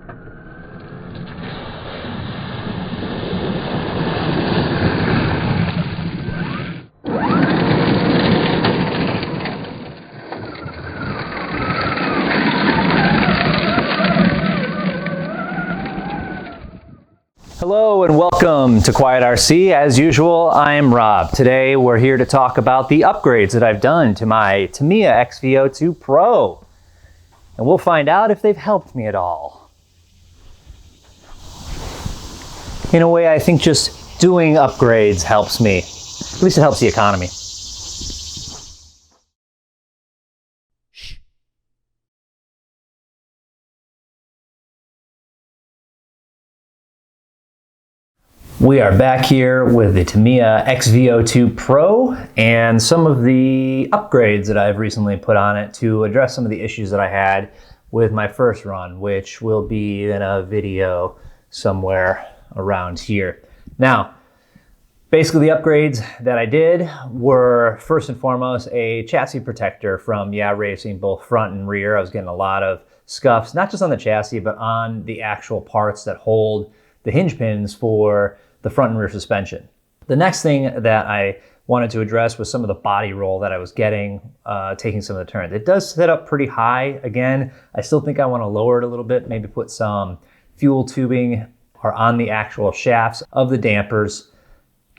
Hello and welcome to Quiet RC. As usual, I'm Rob. Today we're here to talk about the upgrades that I've done to my Tamiya XV-02 Pro. And we'll find out if they've helped me at all. In a way, I think just doing upgrades helps me. At least it helps the economy. We are back here with the Tamiya XV-02 Pro and some of the upgrades that I've recently put on it to address some of the issues that I had with my first run, which will be in a video somewhere around here. Now, basically the upgrades that I did were first and foremost a chassis protector from Yeah Racing, both front and rear. I was getting a lot of scuffs, not just on the chassis, but on the actual parts that hold the hinge pins for the front and rear suspension. The next thing that I wanted to address was some of the body roll that I was getting taking some of the turns. It does sit up pretty high. Again, I still think I want to lower it a little bit, maybe put some fuel tubing or on the actual shafts of the dampers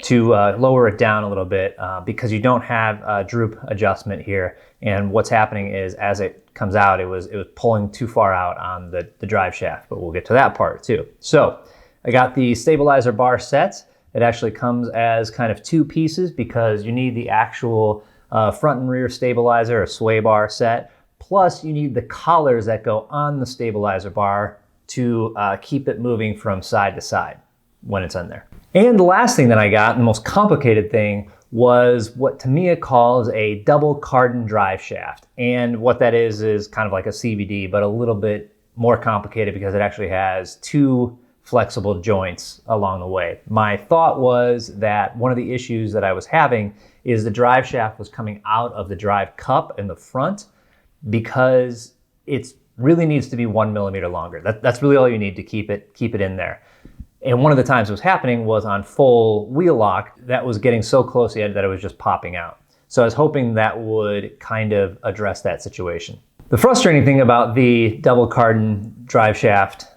to lower it down a little bit because you don't have a droop adjustment here. And what's happening is as it comes out, it was pulling too far out on the drive shaft, but we'll get to that part too. So I got the stabilizer bar set. It actually comes as kind of two pieces because you need the actual front and rear stabilizer or sway bar set. Plus you need the collars that go on the stabilizer bar to keep it moving from side to side when it's in there. And the last thing that I got, the most complicated thing, was what Tamiya calls a double cardan drive shaft. And what that is kind of like a CVD, but a little bit more complicated because it actually has two flexible joints along the way. My thought was that one of the issues that I was having is the drive shaft was coming out of the drive cup in the front because it really needs to be 1 millimeter longer. That's really all you need to keep it in there. And one of the times it was happening was on full wheel lock that was getting so close to the edge that it was just popping out. So I was hoping that would kind of address that situation. The frustrating thing about the double cardan drive shaft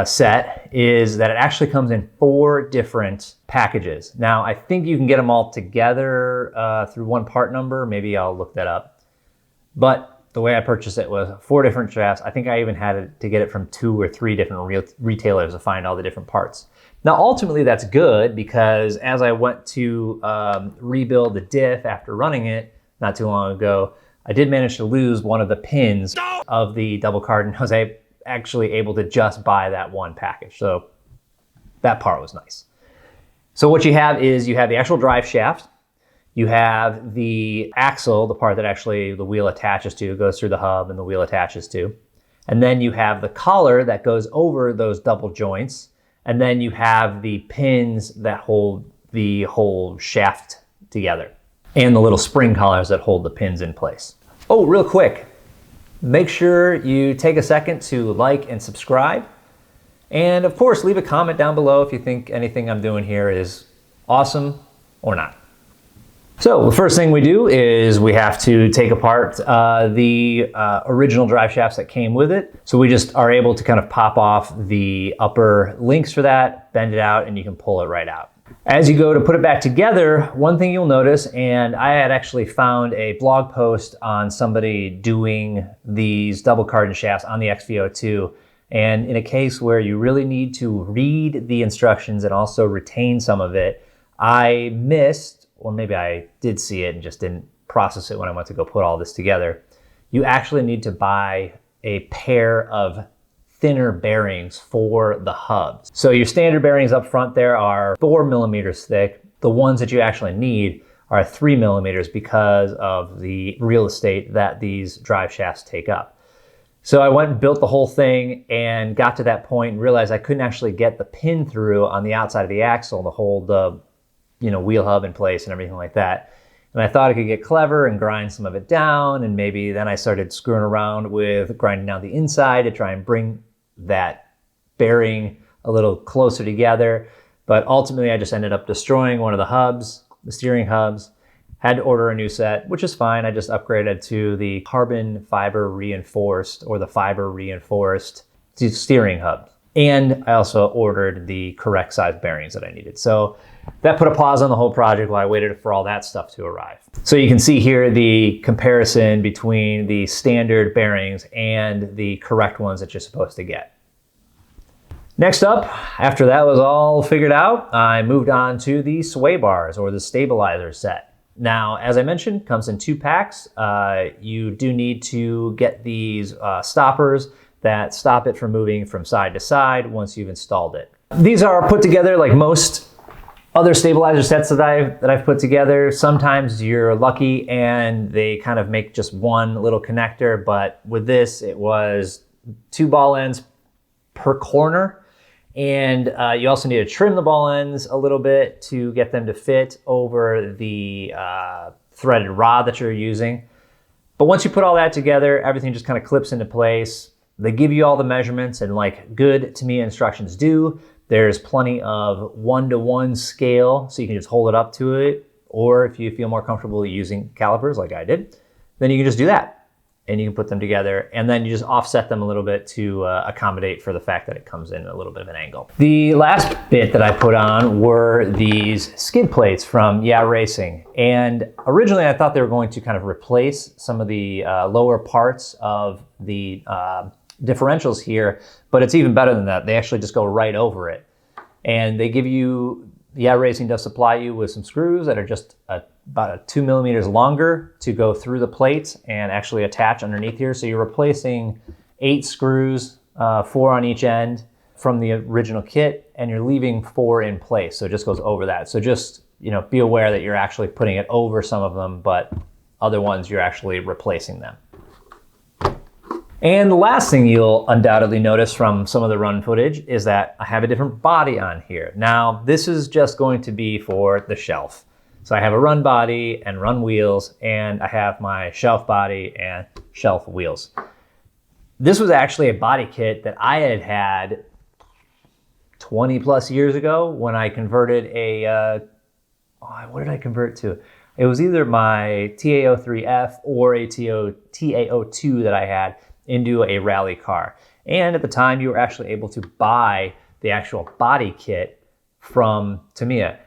set is that it actually comes in 4 different packages. Now, I think you can get them all together through one part number. Maybe I'll look that up. But the way I purchased it was 4 different shafts. I think I even had to get it from 2 or 3 different retailers to find all the different parts. Now, ultimately, that's good because as I went to rebuild the diff after running it not too long ago, I did manage to lose one of the pins of the double cardan. I was actually able to just buy that one package. So that part was nice. So what you have is you have the actual drive shaft, you have the axle, the part that actually the wheel attaches to, goes through the hub and the wheel attaches to. And then you have the collar that goes over those double joints. And then you have the pins that hold the whole shaft together and the little spring collars that hold the pins in place. Oh, real quick. Make sure you take a second to like and subscribe. And of course, leave a comment down below if you think anything I'm doing here is awesome or not. So the first thing we do is we have to take apart the original drive shafts that came with it. So we just are able to kind of pop off the upper links for that, bend it out, and you can pull it right out. As you go to put it back together, one thing you'll notice, and I had actually found a blog post on somebody doing these double cardan shafts on the XV-02, and in a case where you really need to read the instructions and also retain some of it, I missed, or maybe I did see it and just didn't process it when I went to go put all this together. You actually need to buy a pair of thinner bearings for the hubs. So your standard bearings up front there are 4 millimeters thick. The ones that you actually need are 3 millimeters because of the real estate that these drive shafts take up. So I went and built the whole thing and got to that point and realized I couldn't actually get the pin through on the outside of the axle to hold the wheel hub in place and everything like that. And I thought I could get clever and grind some of it down, and maybe then I started screwing around with grinding down the inside to try and bring that bearing a little closer together. But ultimately, I just ended up destroying one of the hubs, the steering hubs. Had to order a new set, which is fine. I just upgraded to the carbon fiber reinforced or the fiber reinforced steering hub. And I also ordered the correct size bearings that I needed. So that put a pause on the whole project while I waited for all that stuff to arrive. So you can see here the comparison between the standard bearings and the correct ones that you're supposed to get. Next up, after that was all figured out, I moved on to the sway bars or the stabilizer set. Now, as I mentioned, comes in 2 packs. You do need to get these stoppers that stop it from moving from side to side once you've installed it. These are put together like most other stabilizer sets that I've put together. Sometimes you're lucky and they kind of make just one little connector, but with this, it was 2 ball ends per corner. And you also need to trim the ball ends a little bit to get them to fit over the threaded rod that you're using. But once you put all that together, everything just kind of clips into place. They give you all the measurements, and like good Tamiya instructions do, there's plenty of 1-to-1 scale, so you can just hold it up to it. Or if you feel more comfortable using calipers like I did, then you can just do that. And you can put them together, and then you just offset them a little bit to accommodate for the fact that it comes in a little bit of an angle. The last bit that I put on were these skid plates from Yeah Racing. And originally I thought they were going to kind of replace some of the lower parts of the differentials here, but it's even better than that. They actually just go right over it. And they give you, Yeah Racing does supply you with some screws that are just about 2 millimeters longer to go through the plates and actually attach underneath here. So you're replacing 8 screws, 4 on each end from the original kit, and you're leaving 4 in place. So it just goes over that. So just, be aware that you're actually putting it over some of them, but other ones you're actually replacing them. And the last thing you'll undoubtedly notice from some of the run footage is that I have a different body on here. Now, this is just going to be for the shelf. So I have a run body and run wheels, and I have my shelf body and shelf wheels. This was actually a body kit that I had 20 plus years ago when I converted what did I convert to? It was either my TA03F or a TA02 that I had into a rally car. And at the time, you were actually able to buy the actual body kit from Tamiya.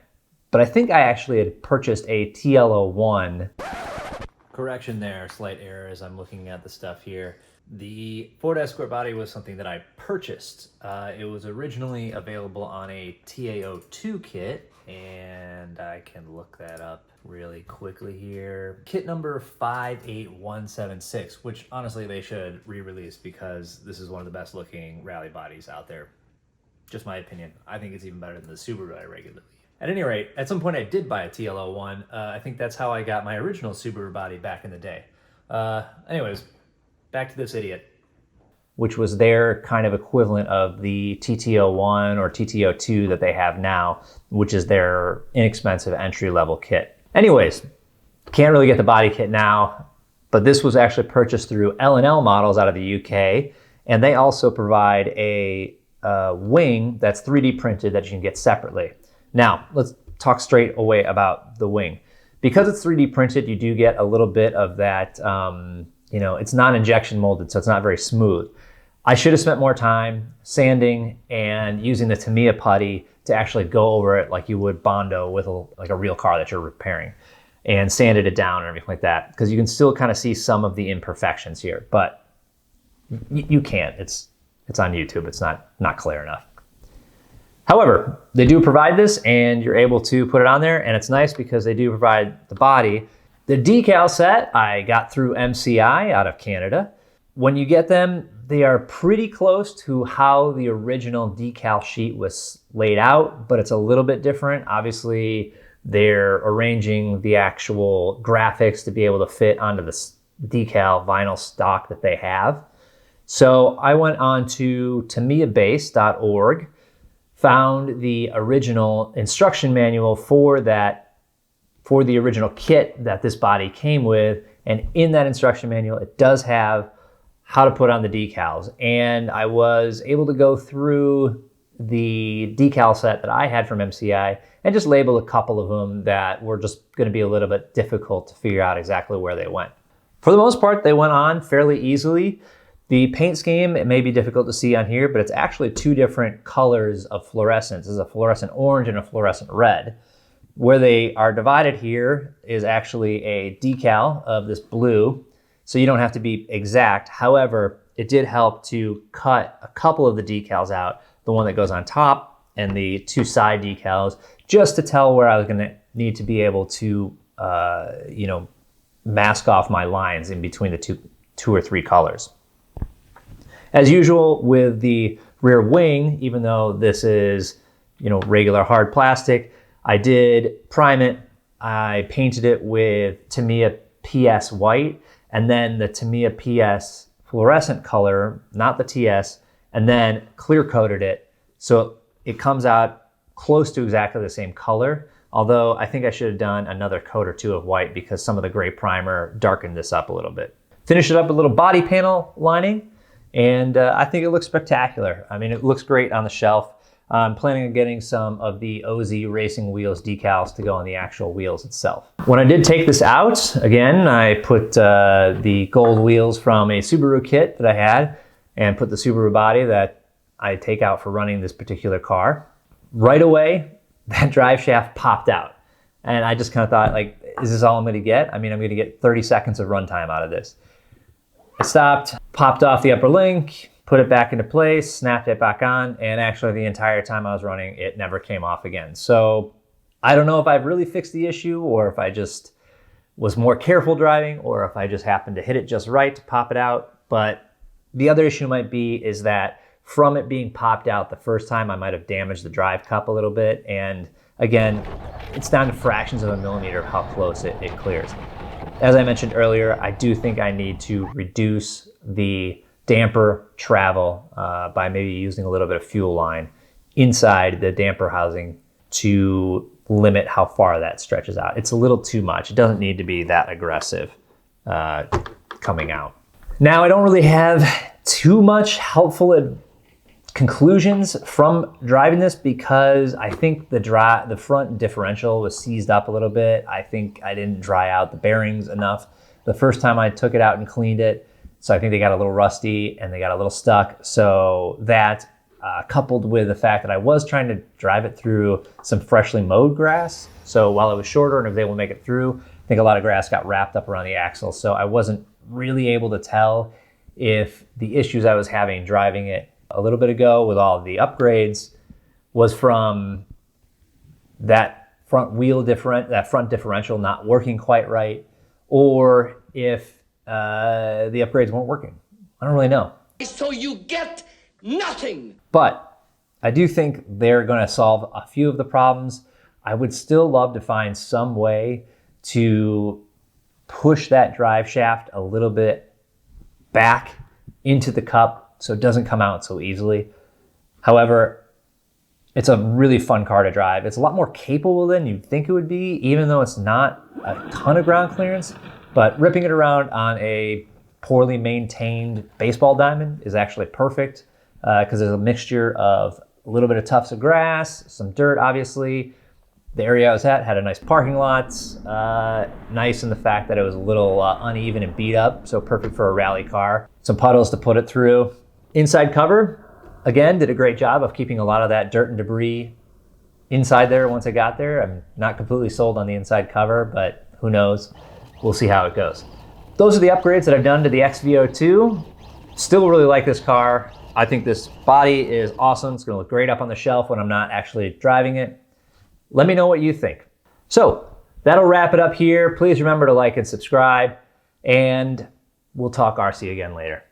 But I think I actually had purchased a TL01. Correction there, slight error as I'm looking at the stuff here. The Ford Escort body was something that I purchased. It was originally available on a TA02 kit, and I can look that up really quickly here. Kit number 58176, which honestly they should re-release because this is one of the best looking rally bodies out there. Just my opinion. I think it's even better than the Subaru I regularly use. At any rate, at some point I did buy a TL01. I think that's how I got my original Subaru body back in the day. Anyways, back to this idiot, which was their kind of equivalent of the TT01 or TT02 that they have now, which is their inexpensive entry-level kit. Anyways, can't really get the body kit now, but this was actually purchased through L&L Models out of the UK, and they also provide a wing that's 3D printed that you can get separately. Now, let's talk straight away about the wing. Because it's 3D printed, you do get a little bit of that, it's non-injection molded, so it's not very smooth. I should have spent more time sanding and using the Tamiya putty to actually go over it like you would Bondo with a real car that you're repairing, and sanded it down and everything like that, because you can still kind of see some of the imperfections here, but you can't. It's on YouTube. It's not clear enough. However, they do provide this, and you're able to put it on there, and it's nice because they do provide the body. The decal set I got through MCI out of Canada. When you get them, they are pretty close to how the original decal sheet was laid out, but it's a little bit different. Obviously, they're arranging the actual graphics to be able to fit onto the decal vinyl stock that they have. So I went on to tamiyabase.org, found the original instruction manual for the original kit that this body came with, and in that instruction manual, it does have how to put on the decals. And I was able to go through the decal set that I had from MCI and just label a couple of them that were just going to be a little bit difficult to figure out exactly where they went. For the most part, they went on fairly easily. The paint scheme, it may be difficult to see on here, but it's actually two different colors of fluorescence. There's a fluorescent orange and a fluorescent red. Where they are divided here is actually a decal of this blue, so you don't have to be exact. However, it did help to cut a couple of the decals out, the one that goes on top and the two side decals, just to tell where I was gonna need to be able to, mask off my lines in between the two or three colors. As usual with the rear wing, even though this is, regular hard plastic, I did prime it. I painted it with Tamiya PS white, and then the Tamiya PS fluorescent color, not the TS, and then clear coated it so it comes out close to exactly the same color. Although I think I should have done another coat or two of white because some of the gray primer darkened this up a little bit. Finished it up with a little body panel lining, and I think it looks spectacular. I mean, it looks great on the shelf. I'm planning on getting some of the OZ Racing Wheels decals to go on the actual wheels itself. When I did take this out, again, I put the gold wheels from a Subaru kit that I had and put the Subaru body that I take out for running this particular car. Right away, that drive shaft popped out. And I just kind of thought, like, is this all I'm gonna get? I mean, I'm gonna get 30 seconds of runtime out of this. I stopped, popped off the upper link, put it back into place, snapped it back on, and actually the entire time I was running, it never came off again. So I don't know if I've really fixed the issue or if I just was more careful driving or if I just happened to hit it just right to pop it out. But the other issue might be is that from it being popped out the first time, I might have damaged the drive cup a little bit. And again, it's down to fractions of a millimeter of how close it clears. As I mentioned earlier, I do think I need to reduce the damper travel by maybe using a little bit of fuel line inside the damper housing to limit how far that stretches out. It's a little too much. It doesn't need to be that aggressive coming out. Now, I don't really have too much helpful conclusions from driving this because I think the front differential was seized up a little bit. I think I didn't dry out the bearings enough the first time I took it out and cleaned it. So I think they got a little rusty and they got a little stuck. So that coupled with the fact that I was trying to drive it through some freshly mowed grass. So while it was shorter and I was able to make it through, I think a lot of grass got wrapped up around the axle. So I wasn't really able to tell if the issues I was having driving it a little bit ago with all of the upgrades was from that front differential not working quite right, or if the upgrades weren't working. I don't really know. So you get nothing. But I do think they're going to solve a few of the problems. I would still love to find some way to push that drive shaft a little bit back into the cup so it doesn't come out so easily. However, it's a really fun car to drive. It's a lot more capable than you'd think it would be, even though it's not a ton of ground clearance. But ripping it around on a poorly maintained baseball diamond is actually perfect because there's a mixture of a little bit of tufts of grass, some dirt, obviously. The area I was at had a nice parking lot, nice in the fact that it was a little uneven and beat up, so perfect for a rally car. Some puddles to put it through. Inside cover, again, did a great job of keeping a lot of that dirt and debris inside there once I got there. I'm not completely sold on the inside cover, but who knows? We'll see how it goes. Those are the upgrades that I've done to the XV-02. Still really like this car. I think this body is awesome. It's gonna look great up on the shelf when I'm not actually driving it. Let me know what you think. So that'll wrap it up here. Please remember to like and subscribe, and we'll talk RC again later.